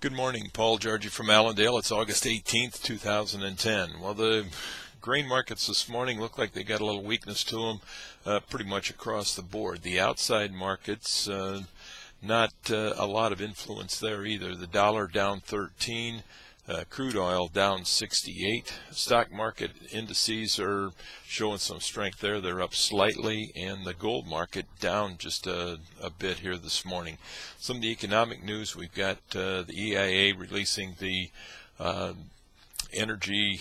Good morning, Paul Georgie from Allendale. It's August 18th, 2010. Well, the grain markets this morning look like they got a little weakness to them pretty much across the board. The outside markets, not a lot of influence there either. The dollar down 13. Crude oil down 68. Stock market indices are showing some strength there. They're up slightly, and the gold market down just a bit here this morning. Some of the economic news, we've got the EIA releasing the energy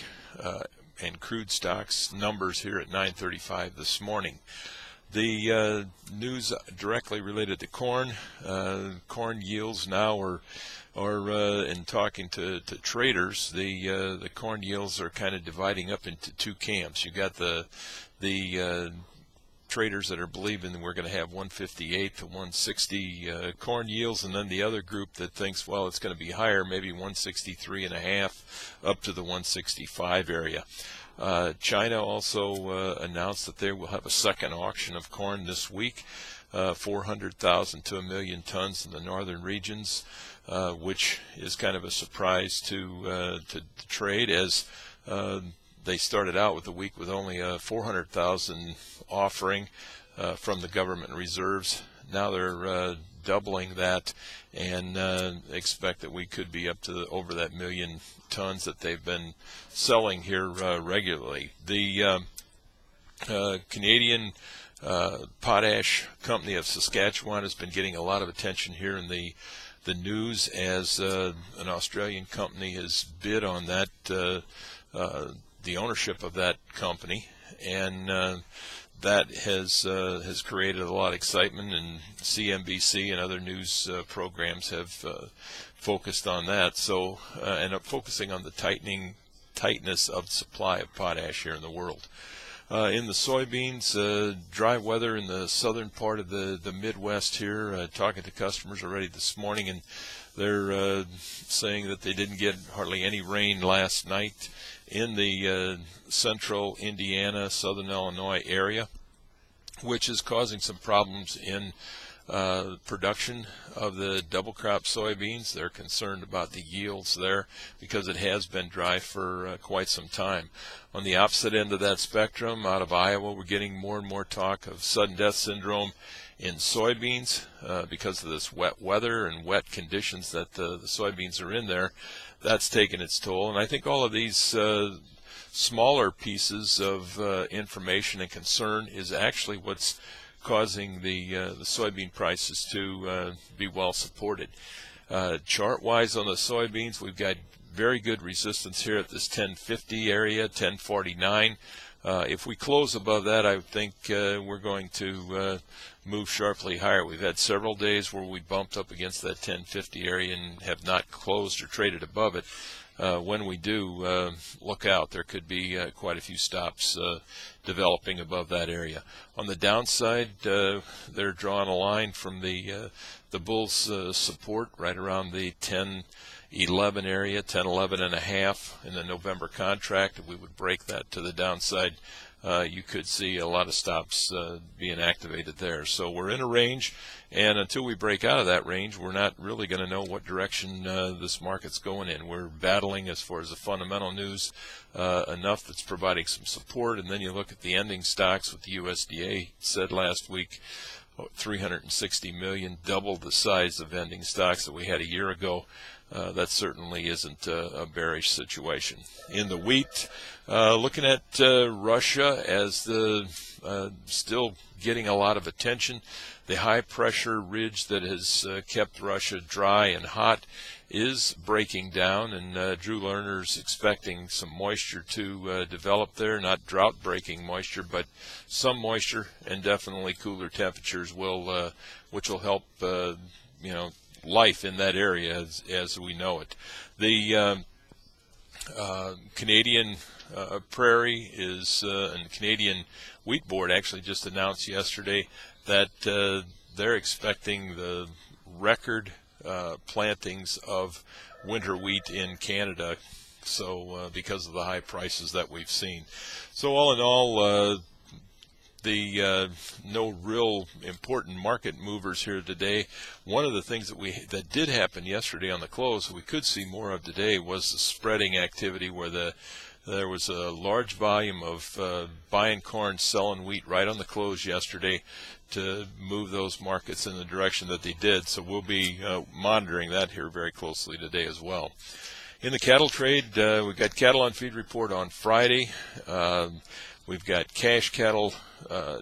and crude stocks numbers here at 9:35 this morning. The news directly related to corn. Corn yields now are in talking to traders, the corn yields are kind of dividing up into two camps. You got the traders that are believing that we're going to have 158 to 160 corn yields, and then the other group that thinks, well, it's going to be higher, maybe 163.5 up to the 165 area. China also announced that they will have a second auction of corn this week, 400,000 to 1 million tons in the northern regions, which is kind of a surprise to trade, as they started out with the week with only a 400,000 offering from the government reserves. Now they're doubling that, and expect that we could be up to over that 1 million tons that they've been selling here regularly. The Canadian potash company of Saskatchewan has been getting a lot of attention here in the news, as an Australian company has bid on that, the ownership of that company, and that has created a lot of excitement, and CNBC and other news programs have focused on that. So and focusing on the tightness of supply of potash here in the world. In the soybeans, dry weather in the southern part of the Midwest here. Talking to customers already this morning, and they're saying that they didn't get hardly any rain last night in the central Indiana, southern Illinois area, which is causing some problems in production of the double crop soybeans. They're concerned about the yields there because it has been dry for quite some time. On the opposite end of that spectrum, out of Iowa, we're getting more and more talk of sudden death syndrome in soybeans because of this wet weather and wet conditions that the soybeans are in there. That's taken its toll, and I think all of these smaller pieces of information and concern is actually what's causing the soybean prices to be well supported. Chart-wise on the soybeans, we've got very good resistance here at this 1050 area, 1049. If we close above that, I think we're going to move sharply higher. We've had several days where we bumped up against that 1050 area and have not closed or traded above it. When we do, look out. There could be quite a few stops developing above that area. On the downside, they're drawing a line from the bulls' support right around the 1011 area, 1011 and a half in the November contract. If we would break that to the downside, you could see a lot of stops being activated there. So we're in a range, and until we break out of that range, we're not really going to know what direction this market's going in. We're battling as far as the fundamental news enough that's providing some support, and then you look at the ending stocks. What the USDA said last week, 360 million, double the size of ending stocks that we had a year ago. That certainly isn't a bearish situation. In the wheat, looking at Russia as the still getting a lot of attention. The high pressure ridge that has kept Russia dry and hot is breaking down, and Drew Lerner's expecting some moisture to develop there. Not drought breaking moisture, but some moisture, and definitely cooler temperatures will which will help life in that area as we know it. The Canadian prairie is, and Canadian Wheat Board actually just announced yesterday that they're expecting the record plantings of winter wheat in Canada, so because of the high prices that we've seen. So all in all, the no real important market movers here today. One of the things that did happen yesterday on the close, we could see more of today, was the spreading activity, where there was a large volume of buying corn, selling wheat right on the close yesterday to move those markets in the direction that they did. So we'll be monitoring that here very closely today as well. In the cattle trade, we've got cattle on feed report on Friday. We've got cash cattle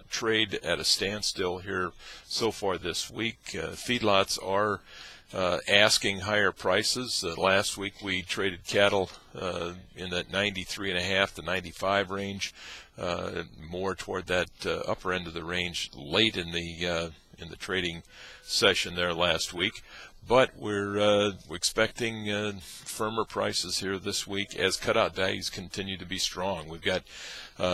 trade at a standstill here so far this week. Feedlots are asking higher prices. Last week we traded cattle in that 93.5 to 95 range, more toward that upper end of the range late in the trading session there last week. But we're expecting firmer prices here this week as cutout values continue to be strong. We've got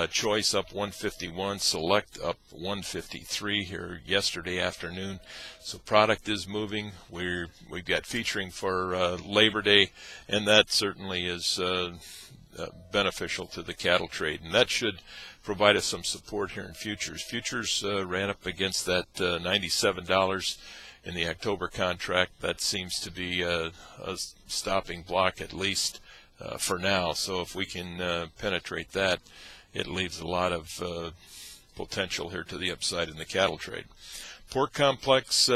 choice up 151, select up 153 here yesterday afternoon. So product is moving. We've got featuring for Labor Day, and that certainly is beneficial to the cattle trade, and that should provide us some support here in futures. Futures ran up against that $97 in the October contract. That seems to be a stopping block, at least for now. So if we can penetrate that, it leaves a lot of potential here to the upside in the cattle trade. Pork complex,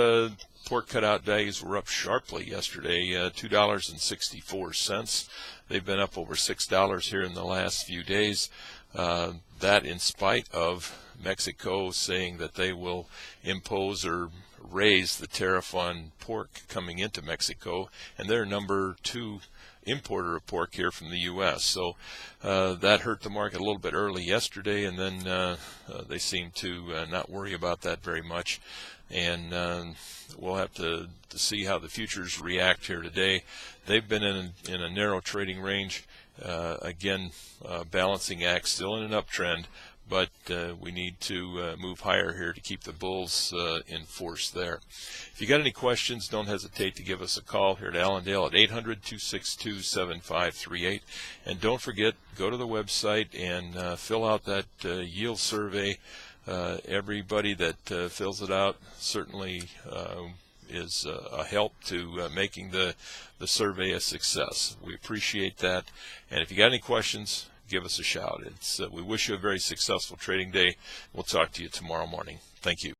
pork cutout values were up sharply yesterday, $2.64. They've been up over $6 here in the last few days. That in spite of Mexico saying that they will impose or raise the tariff on pork coming into Mexico, and they're number 2 importer of pork here from the U.S. So that hurt the market a little bit early yesterday, and then they seem to not worry about that very much. And we'll have to see how the futures react here today. They've been in a narrow trading range. Again, balancing act, still in an uptrend, but we need to move higher here to keep the bulls in force there. If you got any questions, don't hesitate to give us a call here at Allendale at 800-262-7538. And don't forget, go to the website and fill out that yield survey. Everybody that fills it out certainly is a help to making the survey a success. We appreciate that. And if you got any questions, give us a shout. We wish you a very successful trading day. We'll talk to you tomorrow morning. Thank you.